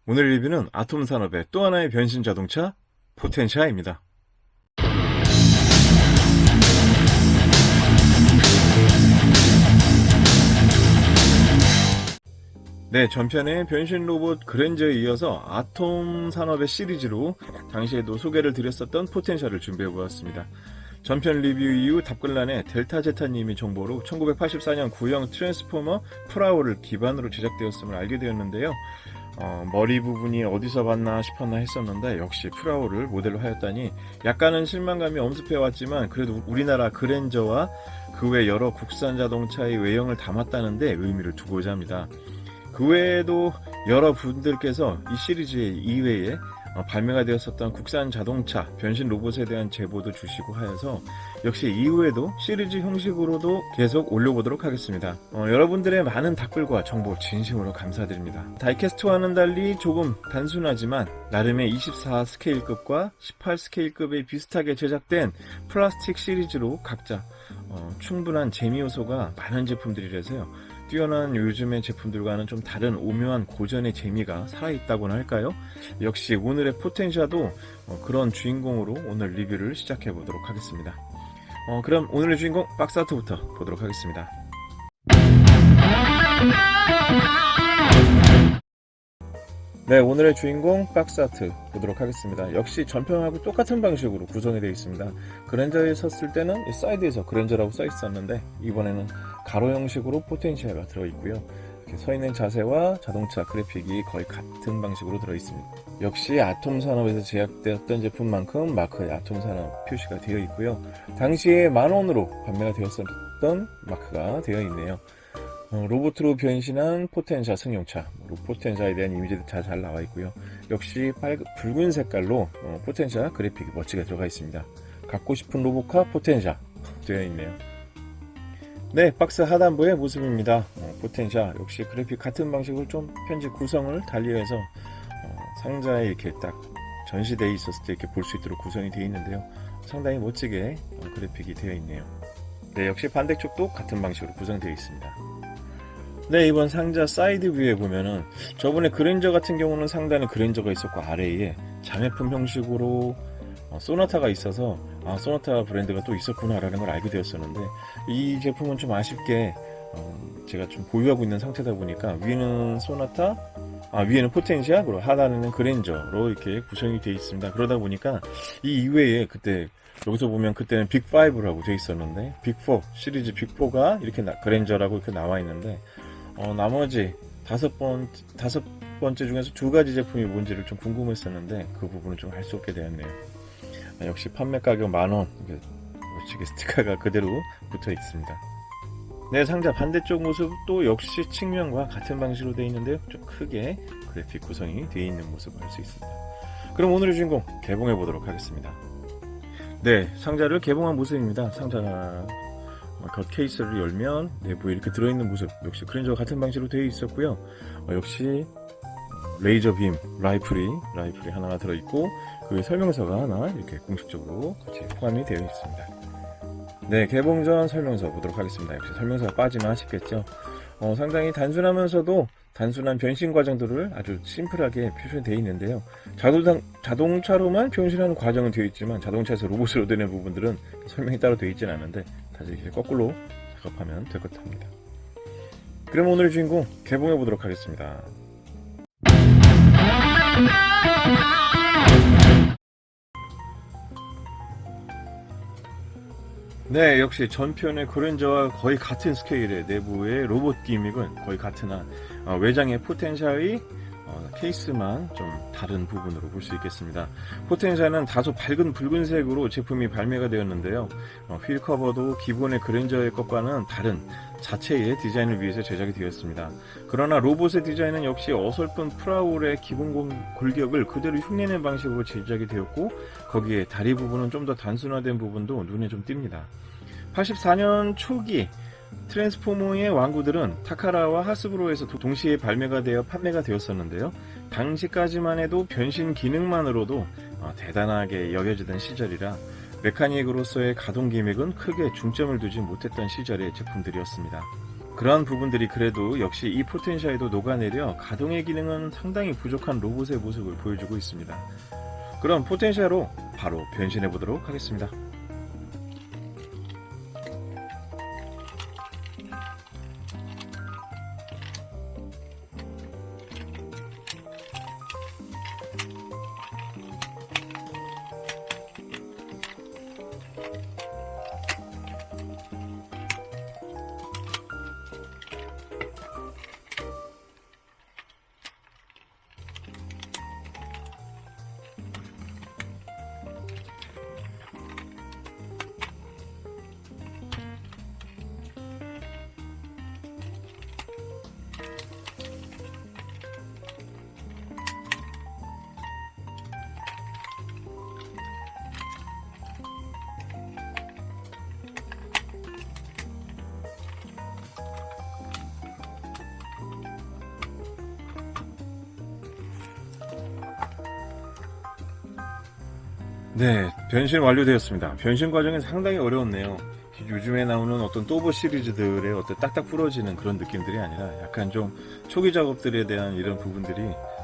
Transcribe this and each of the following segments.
오늘 리뷰는 아톰 산업의 또 하나의 변신 자동차 포텐샤입니다. 네, 전편의 변신 로봇 그랜저에 이어서 아톰 산업의 시리즈로 당시에도 소개를 드렸었던 포텐샤를 준비해보았습니다. 전편 리뷰 이후 답글란에 델타제타님이 정보로 1984년 구형 트랜스포머 프라우를 기반으로 제작되었음을 알게 되었는데요. 머리 부분이 어디서 봤나 싶었나 했었는데 역시 프라우를 모델로 하였다니 약간은 실망감이 엄습해왔지만 그래도 우리나라 그랜저와 그 외 여러 국산 자동차의 외형을 담았다는데 의미를 두고자 합니다. 그 외에도 여러 분들께서 이 시리즈 이외에 발매가 되었었던 국산 자동차 변신 로봇에 대한 제보도 주시고 하여서 역시 이후에도 시리즈 형식으로도 계속 올려보도록 하겠습니다. 여러분들의 많은 답글과 정보 진심으로 감사드립니다. 다이캐스트와는 달리 조금 단순하지만 나름의 24 스케일급과 18 스케일급에 비슷하게 제작된 플라스틱 시리즈로 각자 충분한 재미 요소가 많은 제품들이라서요. 뛰어난 요즘의 제품들과는 좀 다른 오묘한 고전의 재미가 살아있다고나 할까요? 역시 오늘의 포텐샤도 그런 주인공으로 오늘 리뷰를 시작해보도록 하겠습니다. 그럼 오늘의 주인공 박스아트부터 보도록 하겠습니다. 네, 오늘의 주인공 박스아트 보도록 하겠습니다. 역시 전편하고 똑같은 방식으로 구성이 되어 있습니다. 그랜저에 섰을 때는 이 사이드에서 그랜저라고 써 있었는데 이번에는 가로 형식으로 포텐시아가 들어있고요. 이렇게 서 있는 자세와 자동차 그래픽이 거의 같은 방식으로 들어있습니다. 역시 아톰 산업에서 제작되었던 제품만큼 마크의 아톰 산업 표시가 되어 있고요. 당시에 10,000원으로 판매가 되었었던 마크가 되어 있네요. 로봇으로 변신한 포텐샤 승용차, 포텐샤에 대한 이미지도 잘 나와 있고요. 역시 붉은 색깔로 포텐샤 그래픽이 멋지게 들어가 있습니다. 갖고 싶은 로봇카 포텐샤 되어 있네요. 네, 박스 하단부의 모습입니다. 포텐샤 역시 그래픽 같은 방식으로 좀 편집 구성을 달리해서 상자에 이렇게 딱 전시되어 있었을 때 이렇게 볼 수 있도록 구성이 되어 있는데요. 상당히 멋지게 그래픽이 되어 있네요. 네, 역시 반대쪽도 같은 방식으로 구성되어 있습니다. 네, 이번 상자 사이드 뷰에 보면은 저번에 그랜저 같은 경우는 상단에 그랜저가 있었고 아래에 자매품 형식으로 소나타가 있어서 소나타 브랜드가 또 있었구나 라는 걸 알게 되었었는데 이 제품은 좀 아쉽게 제가 좀 보유하고 있는 상태다 보니까 위에는 소나타, 위에는 포텐시아, 그리고 하단에는 그랜저로 이렇게 구성이 되어 있습니다. 그러다 보니까 이 이외에 그때 여기서 보면 그때는 빅5라고 되어 있었는데 빅4 시리즈 빅4가 이렇게 그랜저라고 이렇게 나와 있는데 나머지 다섯 번째 중에서 두 가지 제품이 뭔지를 좀 궁금했었는데 그 부분은 좀 알 수 없게 되었네요. 역시 판매 가격 10,000원, 멋지게 스티커가 그대로 붙어 있습니다. 네, 상자 반대쪽 모습도 역시 측면과 같은 방식으로 되어 있는데요. 좀 크게 그래픽 구성이 되어 있는 모습을 알 수 있습니다. 그럼 오늘의 주인공 개봉해 보도록 하겠습니다. 네, 상자를 개봉한 모습입니다. 상자 겉 케이스를 열면 내부에 이렇게 들어있는 모습 역시 그랜저와 같은 방식으로 되어 있었고요. 역시 레이저 빔 라이플이 하나가 들어있고 그 설명서가 하나 이렇게 공식적으로 같이 포함이 되어 있습니다. 네, 개봉 전 설명서 보도록 하겠습니다. 역시 설명서가 빠지면 아쉽겠죠. 상당히 단순하면서도 단순한 변신 과정들을 아주 심플하게 표현되어 있는데요. 자동차로만 변신하는 과정은 되어 있지만 자동차에서 로봇으로 되는 부분들은 설명이 따로 되어 있지는 않은데 다시 이렇게 거꾸로 작업하면 될 것 같습니다. 그럼 오늘의 주인공 개봉해 보도록 하겠습니다. 네, 역시 전편의 그랜저와 거의 같은 스케일의 내부의 로봇 기믹은 거의 같은 한 외장의 포텐샤의 케이스만 좀 다른 부분으로 볼 수 있겠습니다. 포텐샤는 다소 밝은 붉은색으로 제품이 발매가 되었는데요. 휠 커버도 기본의 그랜저의 것과는 다른 자체의 디자인을 위해서 제작이 되었습니다. 그러나 로봇의 디자인은 역시 어설픈 프라울의 기본 골격을 그대로 흉내낸 방식으로 제작이 되었고 거기에 다리 부분은 좀 더 단순화된 부분도 눈에 좀 띕니다. 84년 초기 트랜스포머의 완구들은 타카라와 하스브로에서 동시에 발매가 되어 판매가 되었었는데요. 당시까지만 해도 변신 기능만으로도 대단하게 여겨지던 시절이라 메카닉으로서의 가동 기믹은 크게 중점을 두지 못했던 시절의 제품들이었습니다. 그러한 부분들이 그래도 역시 이 포텐샤에도 녹아내려 가동의 기능은 상당히 부족한 로봇의 모습을 보여주고 있습니다. 그럼 포텐샤로 바로 변신해 보도록 하겠습니다. 네, 변신 완료되었습니다. 변신 과정은 상당히 어려웠네요. 요즘에 나오는 어떤 또보 시리즈들의 어떤 딱딱 부러지는 그런 느낌들이 아니라 약간 좀 초기 작업들에 대한 이런 부분들이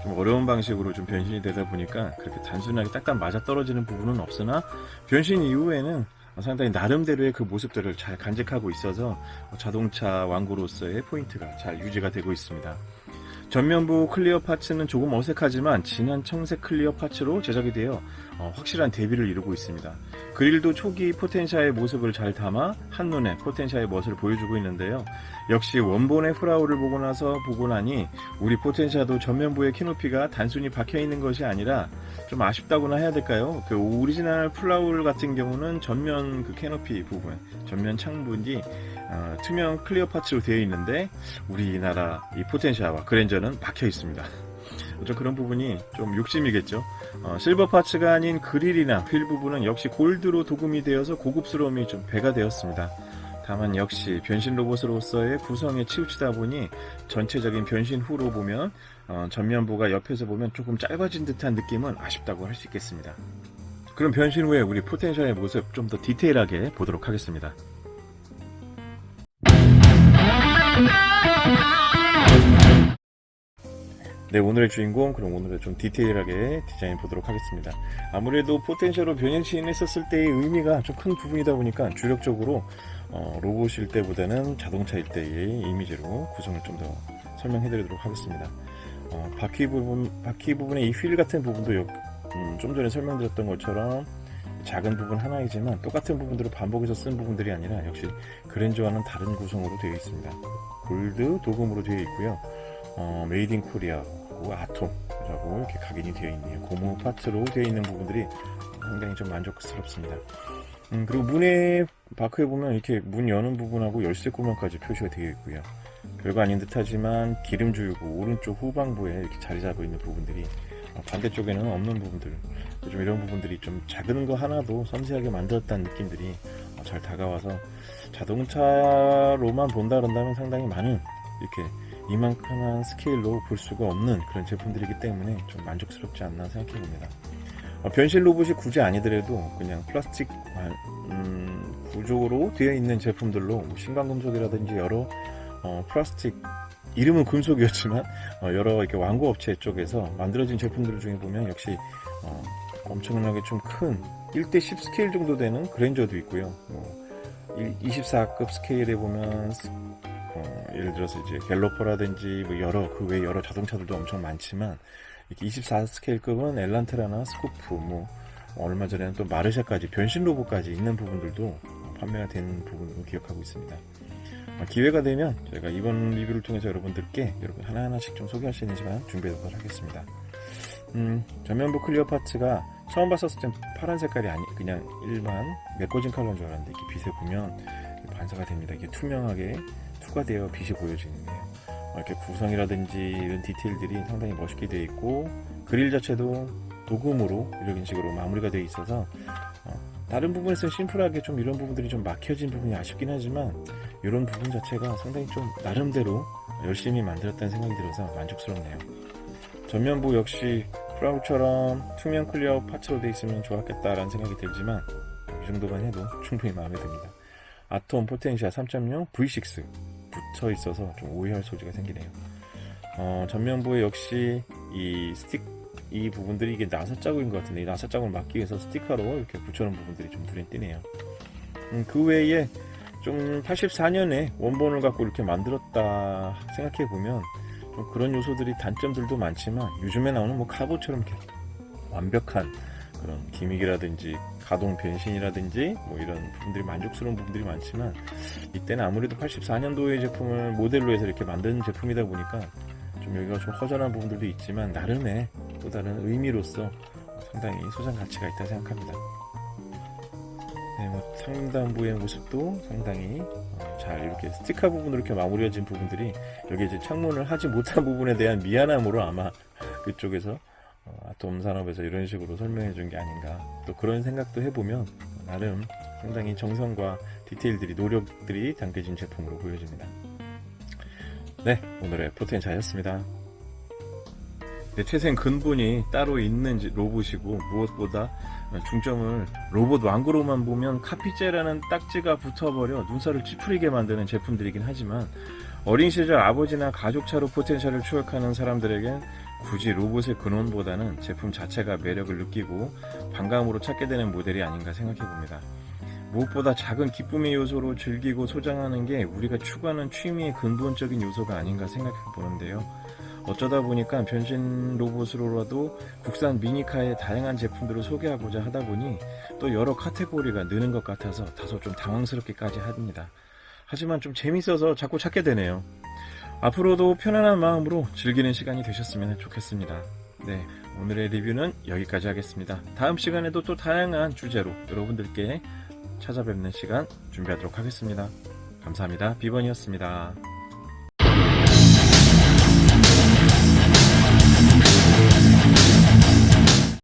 좀 어려운 방식으로 좀 변신이 되다 보니까 그렇게 단순하게 딱딱 맞아 떨어지는 부분은 없으나 변신 이후에는 상당히 나름대로의 그 모습들을 잘 간직하고 있어서 자동차 완구로서의 포인트가 잘 유지가 되고 있습니다. 전면부 클리어 파츠는 조금 어색하지만 진한 청색 클리어 파츠로 제작이 되어 확실한 대비를 이루고 있습니다. 그릴도 초기 포텐샤의 모습을 잘 담아 한눈에 포텐샤의 멋을 보여주고 있는데요. 역시 원본의 프라우를 보고 나니 우리 포텐샤도 전면부의 캐노피가 단순히 박혀있는 것이 아니라 좀 아쉽다고나 해야 될까요? 그 오리지널 플라울 같은 경우는 전면 그 캐노피 부분, 전면 창문이 투명 클리어 파츠로 되어 있는데 우리나라 이 포텐샤와 그랜저는 박혀 있습니다. 좀 그런 부분이 좀 욕심이겠죠. 실버 파츠가 아닌 그릴이나 휠 부분은 역시 골드로 도금이 되어서 고급스러움이 좀 배가 되었습니다. 다만 역시 변신 로봇으로서의 구성에 치우치다 보니 전체적인 변신 후로 보면 전면부가 옆에서 보면 조금 짧아진 듯한 느낌은 아쉽다고 할 수 있겠습니다. 그럼 변신 후에 우리 포텐샤의 모습 좀 더 디테일하게 보도록 하겠습니다. 네, 오늘의 주인공, 그럼 오늘은 좀 디테일하게 디자인 보도록 하겠습니다. 아무래도 포텐셜로 변신했었을 때의 의미가 좀 큰 부분이다 보니까 주력적으로 로봇일 때보다는 자동차일 때의 이미지로 구성을 좀 더 설명해 드리도록 하겠습니다. 바퀴 부분의 이 휠 같은 부분도 좀 전에 설명드렸던 것처럼 작은 부분 하나이지만 똑같은 부분들을 반복해서 쓴 부분들이 아니라 역시 그랜저와는 다른 구성으로 되어 있습니다. 골드 도금으로 되어 있고요. 메이드 인 코리아하고 아톰이라고 이렇게 각인이 되어 있네요. 고무 파츠로 되어 있는 부분들이 상당히 좀 만족스럽습니다. 그리고 문에 바크에 보면 이렇게 문 여는 부분하고 열쇠 구멍까지 표시가 되어 있고요. 별거 아닌 듯하지만 기름 줄고 오른쪽 후방부에 이렇게 자리 잡고 있는 부분들이 반대쪽에는 없는 부분들, 좀 이런 부분들이 좀 작은 거 하나도 섬세하게 만들었다는 느낌들이 잘 다가와서 자동차로만 본다 그런다면 상당히 많은 이렇게 이만큼한 스케일로 볼 수가 없는 그런 제품들이기 때문에 좀 만족스럽지 않나 생각해 봅니다. 변신 로봇이 굳이 아니더라도 그냥 플라스틱 구조로 되어 있는 제품들로 신광금속이라든지 여러 플라스틱, 이름은 금속이었지만 여러 이렇게 완구 업체 쪽에서 만들어진 제품들 중에 보면 역시 엄청나게 좀 큰 1:10 스케일 정도 되는 그랜저도 있고요. 24급 스케일에 보면 예를 들어서 이제 갤로퍼라든지 뭐 그 외 여러 자동차들도 엄청 많지만 이렇게 24 스케일급은 엘란트라나 스코프, 얼마 전에는 또 마르샤까지 변신 로봇까지 있는 부분들도 판매가 되는 부분으로 기억하고 있습니다. 기회가 되면 저희가 이번 리뷰를 통해서 여러분들께 하나하나씩 좀 소개할 수 있는 시간 준비해보도록 하겠습니다. 전면부 클리어 파츠가 처음 봤었을 땐 파란 색깔이 그냥 일반 메꿔진 컬러인 줄 알았는데 이렇게 빛에 보면 반사가 됩니다. 이게 투명하게 투과되어 빛이 보여지는데요. 이렇게 구성이라든지 이런 디테일들이 상당히 멋있게 되어 있고 그릴 자체도 도금으로 이런 식으로 마무리가 되어 있어서 다른 부분에서 심플하게 좀 이런 부분들이 좀 막혀진 부분이 아쉽긴 하지만 이런 부분 자체가 상당히 좀 나름대로 열심히 만들었다는 생각이 들어서 만족스럽네요. 전면부 역시 프라우처럼 투명 클리어 파츠로 되어 있으면 좋았겠다라는 생각이 들지만 이 정도만 해도 충분히 마음에 듭니다. 아톰 포텐샤 3.0 V6 붙어 있어서 좀 오해할 소지가 생기네요. 전면부에 역시 이 부분들이 이게 나사 자국인 것 같은데, 이 나사 자국을 막기 위해서 스티커로 이렇게 붙여놓은 부분들이 좀 눈에 띄네요. 그 외에 좀 84년에 원본을 갖고 이렇게 만들었다 생각해 보면 좀 그런 요소들이 단점들도 많지만, 요즘에 나오는 뭐 카보처럼 이렇게 완벽한 그런 기믹이라든지 가동 변신이라든지 뭐 이런 부분들이 만족스러운 부분들이 많지만, 이때는 아무래도 84년도의 제품을 모델로 해서 이렇게 만든 제품이다 보니까 좀 여기가 좀 허전한 부분들도 있지만, 나름의 또 다른 의미로서 상당히 소장 가치가 있다 생각합니다. 네, 뭐 상단부의 모습도 상당히 잘 이렇게 스티커 부분으로 이렇게 마무리해진 부분들이, 여기 이제 창문을 하지 못한 부분에 대한 미안함으로 아마 그쪽에서 아톰 산업에서 이런 식으로 설명해 준 게 아닌가, 또 그런 생각도 해보면 나름 상당히 정성과 디테일들이, 노력들이 담겨진 제품으로 보여집니다. 네, 오늘의 포텐차였습니다. 네, 태생 근본이 따로 있는 로봇이고, 무엇보다 중점을 로봇 완구로만 보면 카피제라는 딱지가 붙어버려 눈살을 찌푸리게 만드는 제품들이긴 하지만, 어린 시절 아버지나 가족차로 포텐샤를 추억하는 사람들에겐 굳이 로봇의 근원보다는 제품 자체가 매력을 느끼고 반감으로 찾게 되는 모델이 아닌가 생각해봅니다. 무엇보다 작은 기쁨의 요소로 즐기고 소장하는 게 우리가 추구하는 취미의 근본적인 요소가 아닌가 생각해보는데요. 어쩌다 보니까 변신 로봇으로라도 국산 미니카의 다양한 제품들을 소개하고자 하다 보니 또 여러 카테고리가 느는 것 같아서 다소 좀 당황스럽기까지 합니다. 하지만 좀 재밌어서 자꾸 찾게 되네요. 앞으로도 편안한 마음으로 즐기는 시간이 되셨으면 좋겠습니다. 네, 오늘의 리뷰는 여기까지 하겠습니다. 다음 시간에도 또 다양한 주제로 여러분들께 찾아뵙는 시간 준비하도록 하겠습니다. 감사합니다. 비번이었습니다.